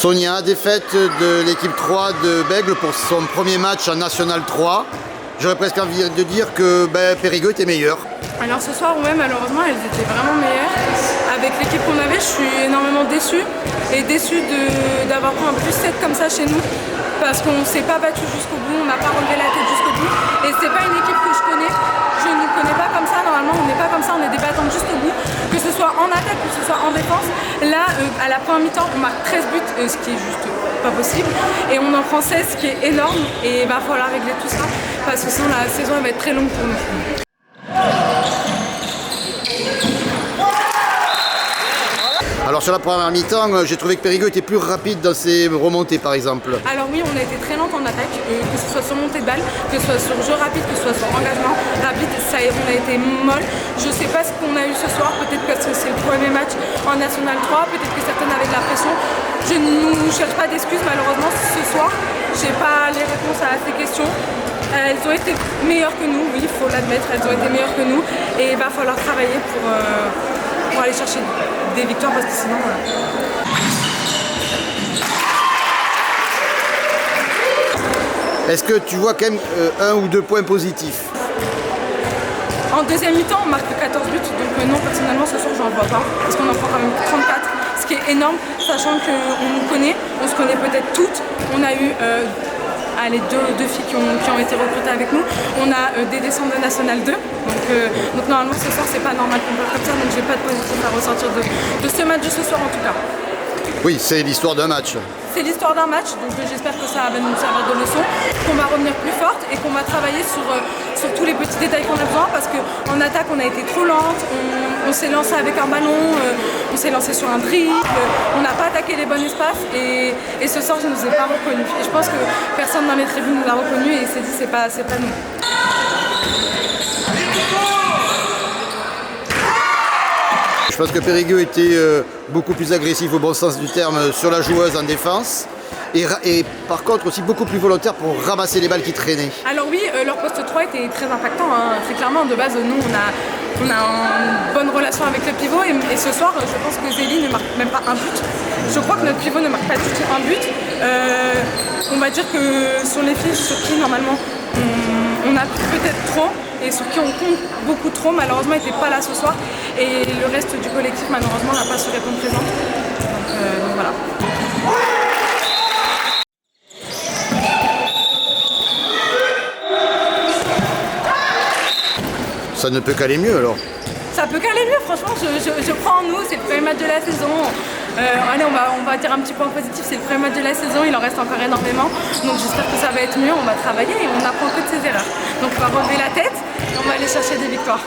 Sonia, défaite de l'équipe 3 de Bègles pour son premier match en National 3. J'aurais presque envie de dire que Périgueux était meilleur. Alors ce soir, ouais, malheureusement, elles étaient vraiment meilleures. Avec l'équipe qu'on avait, je suis énormément déçue. Et déçue d'avoir pris un plus 7 comme ça chez nous. Parce qu'on ne s'est pas battu jusqu'au bout, on n'a pas relevé la tête jusqu'au bout. Et c'est pas une équipe que je connais. Je ne connais pas comme ça, normalement on n'est pas comme ça, on est des battantes jusqu'au bout. Que ce soit en attaque, que ce soit en défense. Là, à la première mi-temps, on marque 13 buts, ce qui est juste pas possible. Et on en prend 16, ce qui est énorme. Et il va falloir régler tout ça. Parce que sinon la saison va être très longue pour nous. Alors sur la première mi-temps, j'ai trouvé que Périgueux était plus rapide dans ses remontées par exemple. Alors oui, on a été très lente en attaque, que ce soit sur montée de balle, que ce soit sur jeu rapide, que ce soit sur engagement rapide, on a été molle. Je ne sais pas ce qu'on a eu ce soir, peut-être parce que c'est le premier match en National 3, peut-être que certaines avaient de la pression. Je ne cherche pas d'excuses malheureusement ce soir, je n'ai pas les réponses à ces questions. Elles ont été meilleures que nous, oui, il faut l'admettre, elles ont été meilleures que nous et il va falloir travailler pour aller chercher des victoires parce que sinon... Est-ce que tu vois quand même un ou deux points positifs? En deuxième mi-temps, on marque 14 buts, donc non, personnellement, ce soir, je n'en vois pas, parce qu'on en prend quand même 34, ce qui est énorme, sachant qu'on nous connaît, on se connaît peut-être toutes. On a eu deux filles qui ont été recrutées avec nous. On a des descentes de National 2, donc normalement, ce soir, c'est pas normal qu'on perd comme ça, donc j'ai pas de positif à ressortir de ce match de ce soir, en tout cas. Oui, c'est l'histoire d'un match. C'est l'histoire d'un match, donc j'espère que ça va nous servir de leçon, qu'on va revenir plus forte et qu'on va travailler sur tous les petits détails qu'on a besoin parce qu'en attaque on a été trop lente, on s'est lancé avec un ballon, on s'est lancé sur un dribble, on n'a pas attaqué les bons espaces et ce soir je ne nous ai pas reconnus. Et je pense que personne dans les tribunes nous l'a reconnu et il s'est dit c'est pas nous. Je pense que Périgueux était beaucoup plus agressif au bon sens du terme sur la joueuse en défense et par contre aussi beaucoup plus volontaire pour ramasser les balles qui traînaient. Alors oui, leur poste 3 était très impactant, hein. C'est clairement de base, nous on a une bonne relation avec le pivot et ce soir je pense que Zélie ne marque même pas un but. Je crois que notre pivot ne marque pas du tout un but. On va dire que sur les filles sur qui normalement on a peut-être trop et sur qui on compte beaucoup trop, malheureusement n'était pas là ce soir et le reste du collectif malheureusement n'a pas su répondre présent. Donc voilà. Ça ne peut qu'aller mieux alors. Ça peut qu'aller mieux, franchement, je crois en nous, c'est le premier match de la saison. Allez, on va dire un petit point positif, c'est le premier match de la saison, il en reste encore énormément. Donc j'espère que ça va être mieux, on va travailler et on apprend que de ses erreurs. Donc on va relever la tête et on va aller chercher des victoires.